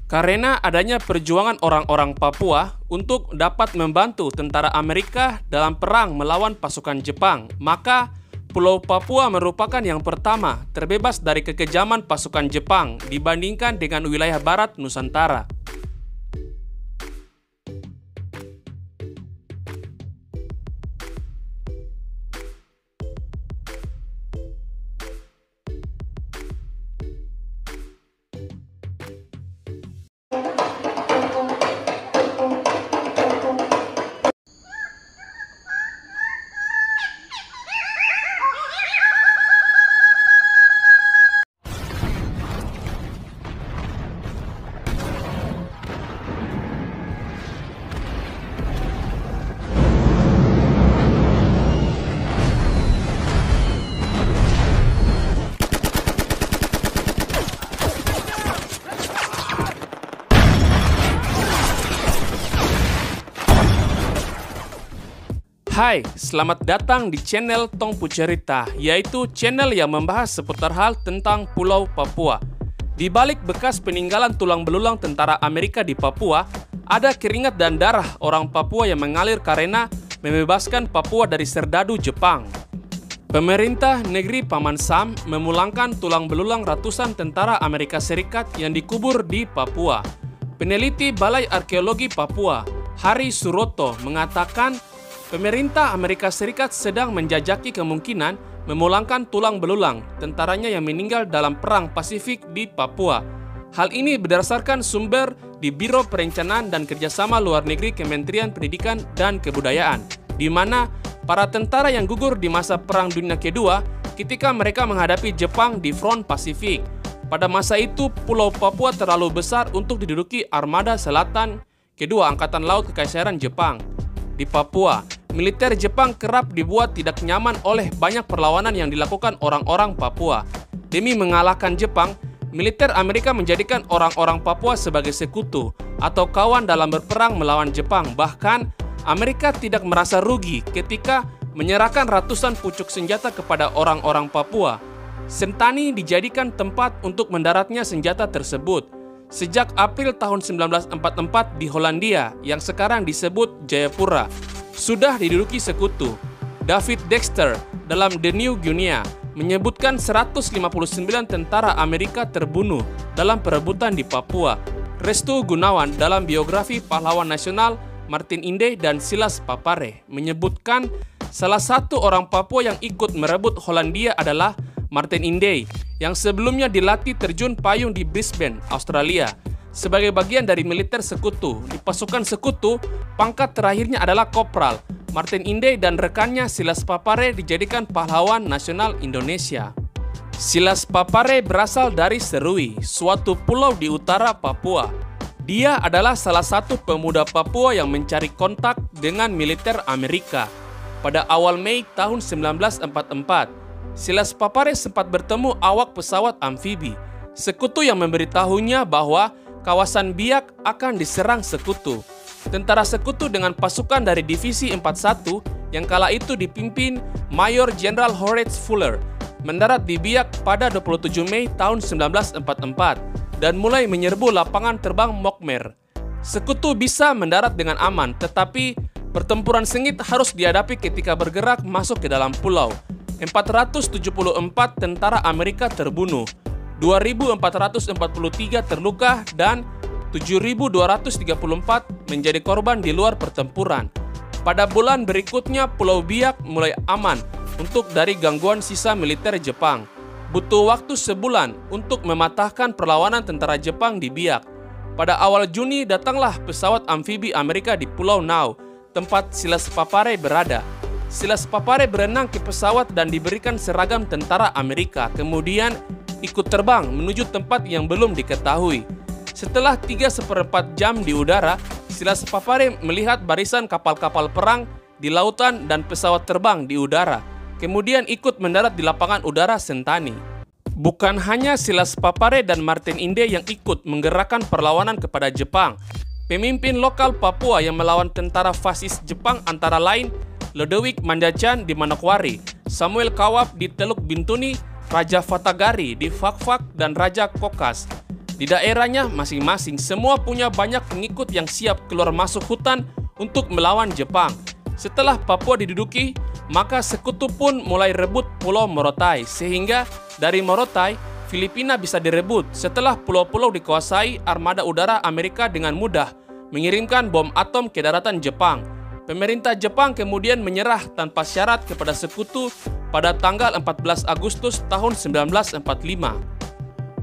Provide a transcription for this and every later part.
Karena adanya perjuangan orang-orang Papua untuk dapat membantu tentara Amerika dalam perang melawan pasukan Jepang, maka Pulau Papua merupakan yang pertama terbebas dari kekejaman pasukan Jepang dibandingkan dengan wilayah barat Nusantara. Hai, selamat datang di channel Tongpu Cerita, yaitu channel yang membahas seputar hal tentang Pulau Papua. Di balik bekas peninggalan tulang belulang tentara Amerika di Papua, ada keringat dan darah orang Papua yang mengalir karena membebaskan Papua dari serdadu Jepang. Pemerintah negeri Paman Sam memulangkan tulang belulang ratusan tentara Amerika Serikat yang dikubur di Papua. Peneliti Balai Arkeologi Papua, Hari Suroto, mengatakan pemerintah Amerika Serikat sedang menjajaki kemungkinan memulangkan tulang belulang tentaranya yang meninggal dalam Perang Pasifik di Papua. Hal ini berdasarkan sumber di Biro Perencanaan dan Kerjasama Luar Negeri Kementerian Pendidikan dan Kebudayaan, di mana para tentara yang gugur di masa Perang Dunia Kedua ketika mereka menghadapi Jepang di front Pasifik. Pada masa itu, Pulau Papua terlalu besar untuk diduduki Armada Selatan Kedua Angkatan Laut Kekaisaran Jepang. Di Papua, militer Jepang kerap dibuat tidak nyaman oleh banyak perlawanan yang dilakukan orang-orang Papua. Demi mengalahkan Jepang, militer Amerika menjadikan orang-orang Papua sebagai sekutu atau kawan dalam berperang melawan Jepang. Bahkan, Amerika tidak merasa rugi ketika menyerahkan ratusan pucuk senjata kepada orang-orang Papua. Sentani dijadikan tempat untuk mendaratnya senjata tersebut. Sejak April tahun 1944 di Hollandia, yang sekarang disebut Jayapura, sudah diduduki sekutu. David Dexter dalam The New Guinea menyebutkan 159 tentara Amerika terbunuh dalam perebutan di Papua. Restu Gunawan dalam biografi pahlawan nasional Martin Inde dan Silas Papare menyebutkan salah satu orang Papua yang ikut merebut Hollandia adalah Martin Inde, yang sebelumnya dilatih terjun payung di Brisbane, Australia. Sebagai bagian dari militer sekutu, di pasukan sekutu, pangkat terakhirnya adalah Kopral. Martin Inde dan rekannya Silas Papare dijadikan pahlawan nasional Indonesia. Silas Papare berasal dari Serui, suatu pulau di utara Papua. Dia adalah salah satu pemuda Papua yang mencari kontak dengan militer Amerika. Pada awal Mei tahun 1944, Silas Papare sempat bertemu awak pesawat amfibi. Sekutu yang memberitahunya bahwa kawasan Biak akan diserang sekutu. Tentara sekutu dengan pasukan dari Divisi 41 yang kala itu dipimpin Mayor Jenderal Horace Fuller mendarat di Biak pada 27 Mei tahun 1944 dan mulai menyerbu lapangan terbang Mokmer. Sekutu bisa mendarat dengan aman, tetapi pertempuran sengit harus dihadapi ketika bergerak masuk ke dalam pulau. 474 tentara Amerika terbunuh, 2.443 terluka, dan 7.234 menjadi korban di luar pertempuran. Pada bulan berikutnya, Pulau Biak mulai aman untuk dari gangguan sisa militer Jepang. Butuh waktu sebulan untuk mematahkan perlawanan tentara Jepang di Biak. Pada awal Juni datanglah pesawat amfibi Amerika di Pulau Nau, tempat Silas Papare berada. Silas Papare berenang ke pesawat dan diberikan seragam tentara Amerika, kemudian ikut terbang menuju tempat yang belum diketahui. Setelah 3/4 jam di udara, Silas Papare melihat barisan kapal-kapal perang di lautan dan pesawat terbang di udara, kemudian ikut mendarat di lapangan udara Sentani. Bukan hanya Silas Papare dan Martin Inde yang ikut menggerakkan perlawanan kepada Jepang. Pemimpin lokal Papua yang melawan tentara fasis Jepang antara lain Lodewijk Manjachan di Manokwari, Samuel Kawab di Teluk Bintuni, Raja Fatagari di Fakfak, dan Raja Kokas. Di daerahnya masing-masing semua punya banyak pengikut yang siap keluar masuk hutan untuk melawan Jepang. Setelah Papua diduduki, maka sekutu pun mulai rebut Pulau Morotai, sehingga dari Morotai, Filipina bisa direbut setelah pulau-pulau dikuasai armada udara Amerika dengan mudah, mengirimkan bom atom ke daratan Jepang. Pemerintah Jepang kemudian menyerah tanpa syarat kepada sekutu pada tanggal 14 Agustus tahun 1945.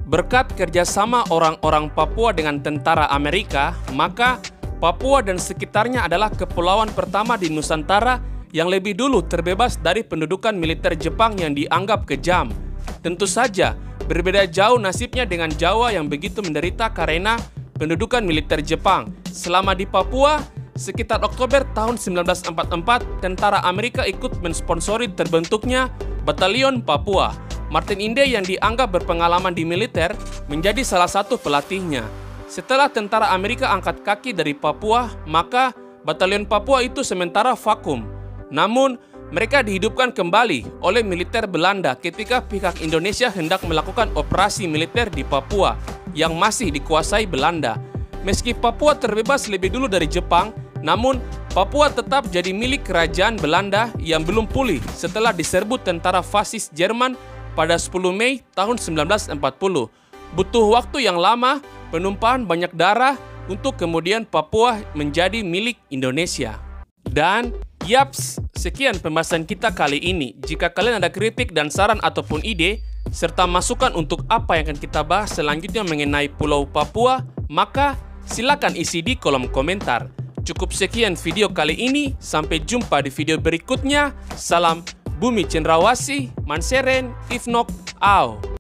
Berkat kerjasama orang-orang Papua dengan tentara Amerika, maka Papua dan sekitarnya adalah kepulauan pertama di Nusantara yang lebih dulu terbebas dari pendudukan militer Jepang yang dianggap kejam. Tentu saja, berbeda jauh nasibnya dengan Jawa yang begitu menderita karena pendudukan militer Jepang. Selama di Papua, sekitar Oktober tahun 1944, tentara Amerika ikut mensponsori terbentuknya Batalion Papua. Martin Inde yang dianggap berpengalaman di militer menjadi salah satu pelatihnya. Setelah tentara Amerika angkat kaki dari Papua, maka Batalion Papua itu sementara vakum. Namun, mereka dihidupkan kembali oleh militer Belanda ketika pihak Indonesia hendak melakukan operasi militer di Papua yang masih dikuasai Belanda. Meski Papua terbebas lebih dulu dari Jepang, namun Papua tetap jadi milik kerajaan Belanda yang belum pulih setelah diserbu tentara fasis Jerman pada 10 Mei tahun 1940. Butuh waktu yang lama, penumpahan banyak darah untuk kemudian Papua menjadi milik Indonesia. Dan yaps, sekian pembahasan kita kali ini. Jika kalian ada kritik dan saran ataupun ide, serta masukan untuk apa yang akan kita bahas selanjutnya mengenai Pulau Papua, maka silakan isi di kolom komentar. Cukup sekian video kali ini, sampai jumpa di video berikutnya. Salam Bumi Cendrawasih, Manseren, Ifnok, Au.